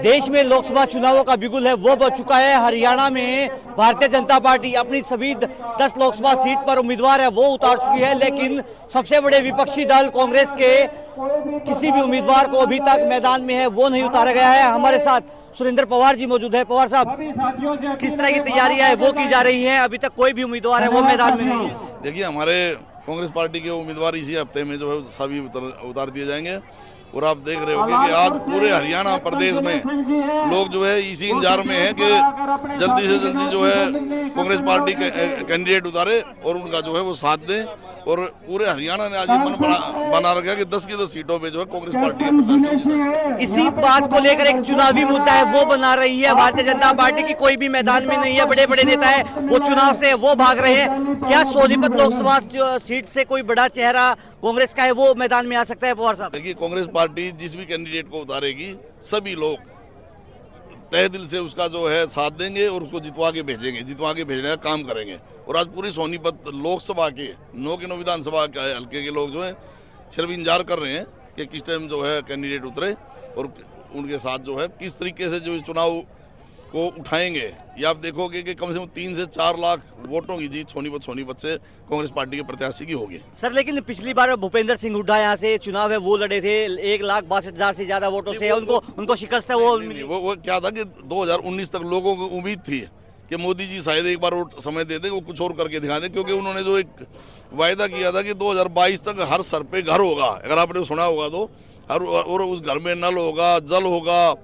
देश में लोकसभा चुनावों का बिगुल है वो बज चुका है। हरियाणा में भारतीय जनता पार्टी अपनी सभी 10 लोकसभा सीट पर उम्मीदवार है वो उतार चुकी है, लेकिन सबसे बड़े विपक्षी दल कांग्रेस के किसी भी उम्मीदवार को अभी तक मैदान में है वो नहीं उतारा गया है। हमारे साथ सुरेंद्र पवार जी मौजूद है। पवार साहब, किस तरह की तैयारियां है वो की जा रही है? अभी तक कोई भी उम्मीदवार है वो मैदान में नहीं है। देखिए, हमारे कांग्रेस पार्टी के उम्मीदवार इसी हफ्ते में जो है सभी उतार दिए जाएंगे। और आप देख रहे होंगे कि आज पूरे हरियाणा प्रदेश में लोग जो है इसी इंतजार में है कि जल्दी से जल्दी जो है कांग्रेस पार्टी के कैंडिडेट उतारे और उनका जो है वो साथ दें। और पूरे हरियाणा ने आज ये मन बना रखा कि 10 की 10 सीटों पे जो है कांग्रेस पार्टी इसी बात को लेकर एक चुनावी मुद्दा है वो बना रही है भारतीय जनता पार्टी की। कोई भी मैदान में नहीं है, बड़े बड़े नेता है वो चुनाव से वो भाग रहे हैं। क्या सोनीपत लोकसभा सीट से कोई बड़ा चेहरा कांग्रेस का है वो मैदान में आ सकता है? पवार साहब, देखिए, कांग्रेस पार्टी जिस भी कैंडिडेट को उतारेगी सभी लोग तहे दिल से उसका जो है साथ देंगे और उसको जितवा के भेजने का काम करेंगे। और आज पूरी सोनीपत लोकसभा के 9 के 9 विधानसभा हल्के के लोग जो है सिर्फ इंतजार कर रहे हैं कि किस टाइम जो है कैंडिडेट उतरे और उनके साथ जो है किस तरीके से जो चुनाव को उठाएंगे। ये आप देखोगे कि कम से कम 3 से 4 लाख वोटों की जीत सोनीपत से कांग्रेस पार्टी के प्रत्याशी की होगी। सर, लेकिन पिछली बार भूपेंद्र सिंह हुड्डा यहाँ से चुनाव है वो लड़े थे, 1,62,000 से ज्यादा वोटों से उनको शिकस्त है वो क्या था कि 2019 तक लोगों को उम्मीद थी कि मोदी जी शायद एक बार और समय दे दें, वो कुछ और करके दिखा दें, क्योंकि उन्होंने जो एक वायदा किया था कि 2022 तक हर सर पे घर होगा। अगर आपने सुना होगा तो और उस घर में नल होगा, जल होगा,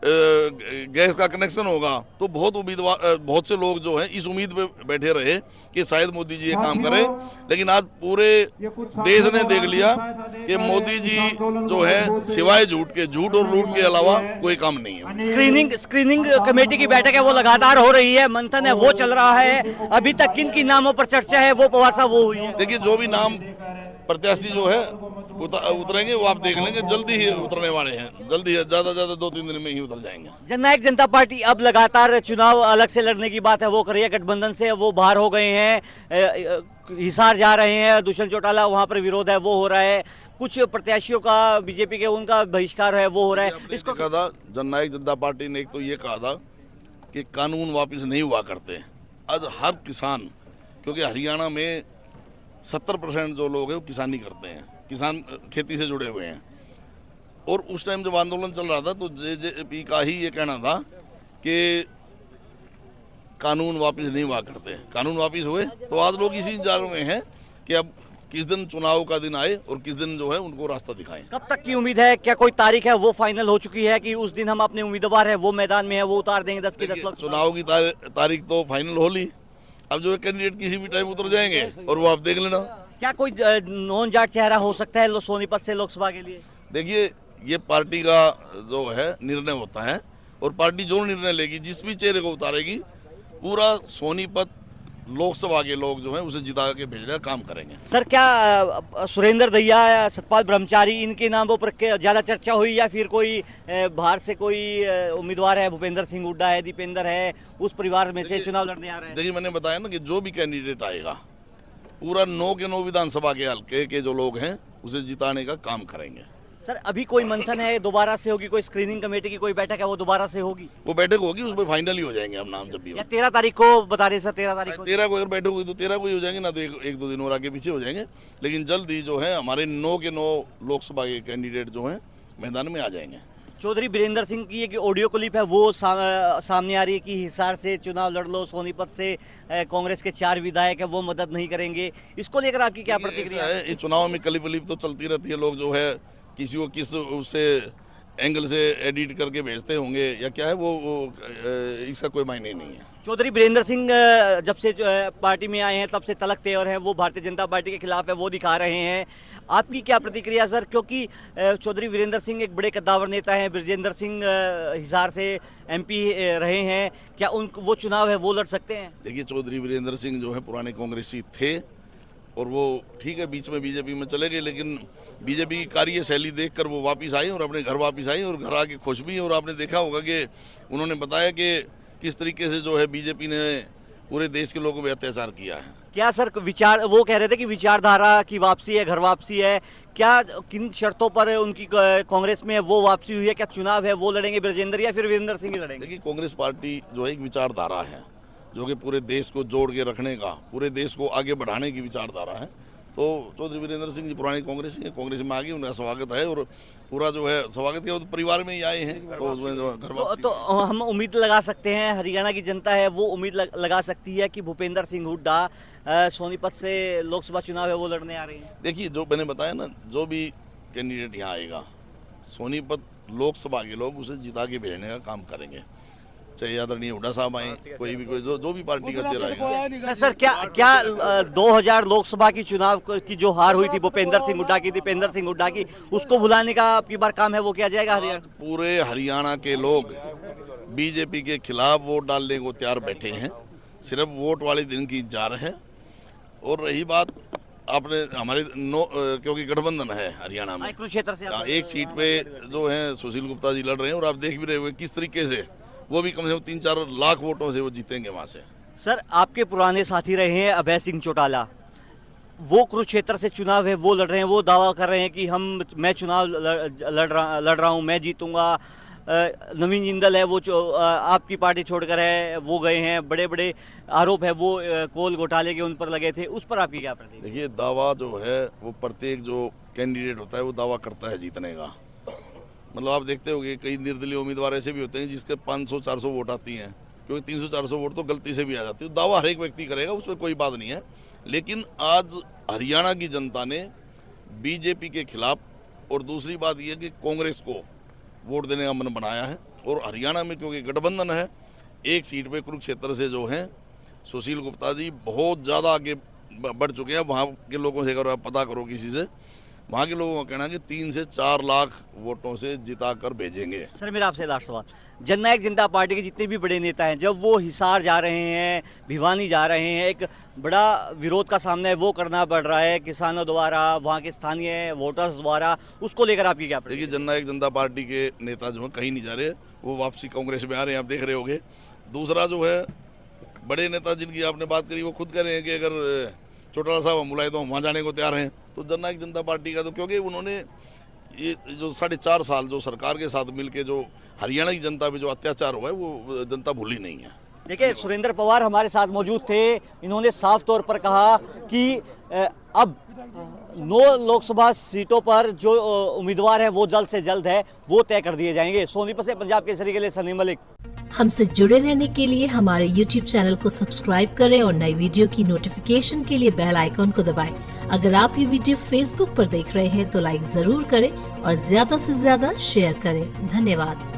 गैस का कनेक्शन होगा। तो बहुत से लोग जो हैं इस उम्मीद पे बैठे रहे कि शायद मोदी जी ये काम करें, लेकिन आज पूरे देश ने देख लिया कि मोदी जी जो है सिवाय झूठ और लूट के अलावा कोई काम नहीं है। स्क्रीनिंग कमेटी की बैठक है वो लगातार हो रही है, मंथन है वो चल रहा है। अभी तक किन की नामों पर चर्चा है वो पवार साहब वो हुई है? देखिए, जो भी नाम प्रत्याशी जो है उतरेंगे वो आप देख लेंगे, जल्दी ही उतरने वाले हैं। जल्दी है, ज्यादा 2-3 दिन में ही उतर जाएंगे। जननायक जनता पार्टी अब लगातार चुनाव अलग से लड़ने की बात है वो कर रही है। गठबंधन से वो बाहर हो गए हैं, हिसार जा रहे हैं, दुष्यंत चौटाला वहां पर विरोध है वो हो रहा है। कुछ प्रत्याशियों का बीजेपी के उनका बहिष्कार है वो हो रहा है। इसको कहा था जननायक जनता पार्टी ने, एक तो ये कहा था कि कानून वापिस नहीं हुआ करते। आज हर किसान, क्योंकि हरियाणा में 70% जो लोग हैं वो किसानी करते हैं, किसान खेती से जुड़े हुए हैं। और उस टाइम जब आंदोलन चल रहा था तो जेजेपी का ही ये कहना था कि कानून वापिस नहीं हुआ करते। कानून वापिस हुए तो आज लोग इसी इंतजार में हैं कि अब किस दिन चुनाव का दिन आए और किस दिन जो है उनको रास्ता दिखाएं। कब तक की उम्मीद है? क्या कोई तारीख है वो फाइनल हो चुकी है कि उस दिन हम अपने उम्मीदवार है वो मैदान में है वो उतार देंगे 10 की 10 लोग? चुनाव की तारीख तो फाइनल हो ली, अब जो है कैंडिडेट किसी भी टाइम उतर जाएंगे और वो आप देख लेना। क्या कोई नॉन जाट चेहरा हो सकता है सोनीपत से लोकसभा के लिए? देखिए, ये पार्टी का जो है निर्णय होता है और पार्टी जो निर्णय लेगी, जिस भी चेहरे को उतारेगी, पूरा सोनीपत लोकसभा के लोग जो हैं उसे जिता के भेजने का काम करेंगे। सर, क्या सुरेंद्र दैया या सतपाल ब्रह्मचारी इनके नामों पर ज्यादा चर्चा हुई या फिर कोई बाहर से कोई उम्मीदवार है? भूपेंद्र सिंह हुड्डा है, दीपेंद्र है, उस परिवार में से चुनाव लड़ने आ रहे हैं? देखिए, मैंने बताया ना कि जो भी कैंडिडेट आएगा पूरा 9 के 9 विधानसभा के हल्के के जो लोग हैं उसे जिताने का काम करेंगे। सर, अभी कोई मंथन है दोबारा से होगी? कोई स्क्रीनिंग कमेटी की कोई बैठक है वो दोबारा से होगी? वो बैठक होगी, उसमें फाइनल ही हो जाएंगे अब नाम जब भी। 13 तारीख को बता रहे सर, 13 तारीख को। 13 को अगर बैठक हुई तो 13 को ही हो जाएंगे, ना तो एक दो दिन और आगे पीछे हो जाएंगे। लेकिन जल्द ही जो है हमारे 9 के 9 लोकसभा के कैंडिडेट जो हैं मैदान में आ जाएंगे। चौधरी वीरेंद्र सिंह की एक ऑडियो क्लिप है वो सामने आ रही है कि हिसार से चुनाव लड़ लो, सोनीपत से कांग्रेस के 4 विधायक है वो मदद नहीं करेंगे। इसको लेकर आपकी क्या प्रतिक्रिया है? ये चुनाव में क्लिप तो चलती रहती है, लोग जो है किसी को किस उससे एंगल से एडिट करके भेजते होंगे या क्या है वो इसका कोई मायने नहीं है। चौधरी वीरेंद्र सिंह जब से पार्टी में आए हैं तब से तलक तेवर है वो भारतीय जनता पार्टी के खिलाफ है वो दिखा रहे हैं। आपकी क्या प्रतिक्रिया सर? क्योंकि चौधरी वीरेंद्र सिंह एक बड़े कद्दावर नेता हैं, बृजेंद्र सिंह हिसार से MP रहे हैं, क्या वो चुनाव है वो लड़ सकते हैं? देखिए, चौधरी वीरेंद्र सिंह जो है पुराने कांग्रेसी थे और वो ठीक है बीच में बीजेपी में चले गए, लेकिन बीजेपी की कार्यशैली देखकर वो वापस आई और अपने घर वापस आई और घर आके खुश भी। और आपने देखा होगा कि उन्होंने बताया कि किस तरीके से जो है बीजेपी ने पूरे देश के लोगों पे अत्याचार किया है। क्या सर विचार, वो कह रहे थे कि विचारधारा की वापसी है, घर वापसी है, क्या किन शर्तों पर उनकी कांग्रेस में वो वापसी हुई है? क्या चुनाव है वो लड़ेंगे ब्रजेंद्र या फिर वीरेंद्र सिंह ही लड़ेंगे? देखिए, कांग्रेस पार्टी जो है एक विचारधारा है जो कि पूरे देश को जोड़ के रखने का, पूरे देश को आगे बढ़ाने की विचारधारा है। तो चौधरी वीरेंद्र सिंह जी पुरानी कांग्रेस ही है, कांग्रेस में आगे उनका स्वागत है और पूरा जो है स्वागत किया, तो परिवार में ही आए हैं, तो उसमें जो घर वापसी तो हम उम्मीद लगा सकते हैं, हरियाणा की जनता है वो उम्मीद लगा सकती है कि भूपेंद्र सिंह हुड्डा सोनीपत से लोकसभा चुनाव है वो लड़ने आ रहे हैं। देखिए, जो मैंने बताया ना, जो भी कैंडिडेट यहाँ आएगा, सोनीपत लोकसभा के लोग उसे जिता के भेजने का काम करेंगे, चाहे आदरणीय हुड्डा साहब आए, कोई जो भी पार्टी का चेहरा आएगा। सर क्या 2000 लोकसभा की चुनाव की जो हार हुई थी भूपेंद्र सिंह हुड्डा की, दीपेंद्र सिंह हुड्डा की, उसको भुलाने का आपकी बार काम है वो किया जाएगा? हरियाणा पूरे हरियाणा के लोग बीजेपी के खिलाफ वोट डालने को तैयार बैठे हैं, सिर्फ वोट वाले दिन की इंतजार है। और रही बात आपने हमारे क्योंकि गठबंधन है हरियाणा में, कुरुक्षेत्र से एक सीट पे जो है सुशील गुप्ता जी लड़ रहे हैं और आप देख भी रहे हो किस तरीके से वो भी कम से कम 3-4 लाख वोटों से वो जीतेंगे वहां से। सर, आपके पुराने साथी रहे हैं अभय सिंह चौटाला, वो कुरुक्षेत्र से चुनाव है वो लड़ रहे हैं, वो दावा कर रहे हैं कि मैं चुनाव लड़ रहा हूं, मैं जीतूंगा। नवीन जिंदल है वो आपकी पार्टी छोड़कर है वो गए हैं, बड़े बड़े आरोप है वो कोल घोटाले के उन पर लगे थे, उस पर आपकी क्या प्रतिक्रिया? देखिए, दावा जो है वो प्रत्येक जो कैंडिडेट होता है वो दावा करता है जीतने का। मतलब आप देखते होंगे कई निर्दलीय उम्मीदवार ऐसे भी होते हैं जिसके 500-400 वोट आती हैं, क्योंकि 300-400 वोट तो गलती से भी आ जाती है। दावा हर एक व्यक्ति करेगा, उसमें कोई बात नहीं है। लेकिन आज हरियाणा की जनता ने बीजेपी के खिलाफ, और दूसरी बात यह कि कांग्रेस को वोट देने का मन बनाया है। और हरियाणा में क्योंकि गठबंधन है, एक सीट पे कुरुक्षेत्र से जो है सुशील गुप्ता जी बहुत ज़्यादा आगे बढ़ चुके हैं। वहाँ के लोगों से अगर आप पता करो किसी से, वहाँ के लोगों का कहना है कि 3 से 4 लाख वोटों से जिता कर भेजेंगे। सर, मेरा आपसे लास्ट सवाल, जननायक जनता पार्टी के जितने भी बड़े नेता हैं, जब वो हिसार जा रहे हैं, भिवानी जा रहे हैं, एक बड़ा विरोध का सामना है वो करना पड़ रहा है किसानों द्वारा, वहाँ के स्थानीय वोटर्स द्वारा, उसको लेकर आपकी क्या प्रतिक्रिया? देखिए, जननायक जनता पार्टी के नेता जो है कहीं नहीं जा रहे, वो वापसी कांग्रेस में आ रहे हैं, आप देख रहे होंगे। दूसरा जो है बड़े नेता जिनकी आपने बात करी, वो खुद कह रहे हैं कि अगर चौटाला साहब हम बुलाए तो हम वहाँ जाने को तैयार हैं। तो जननायक जनता पार्टी का तो, क्योंकि उन्होंने ये जो 4.5 साल जो सरकार के साथ मिलके जो हरियाणा की जनता पे जो अत्याचार हुआ है वो जनता भूली नहीं है। देखिए, सुरेंद्र पवार हमारे साथ मौजूद थे, इन्होंने साफ तौर पर कहा कि अब 9 लोकसभा सीटों पर जो उम्मीदवार है वो जल्द से जल्द है वो तय कर दिए जाएंगे। सोनीपत से पंजाब केसरी के लिए सनी मलिक। हमसे जुड़े रहने के लिए हमारे YouTube चैनल को सब्सक्राइब करें और नई वीडियो की नोटिफिकेशन के लिए बेल आइकॉन को दबाएं। अगर आप ये वीडियो Facebook पर देख रहे हैं तो लाइक जरूर करें और ज्यादा से ज्यादा शेयर करें। धन्यवाद।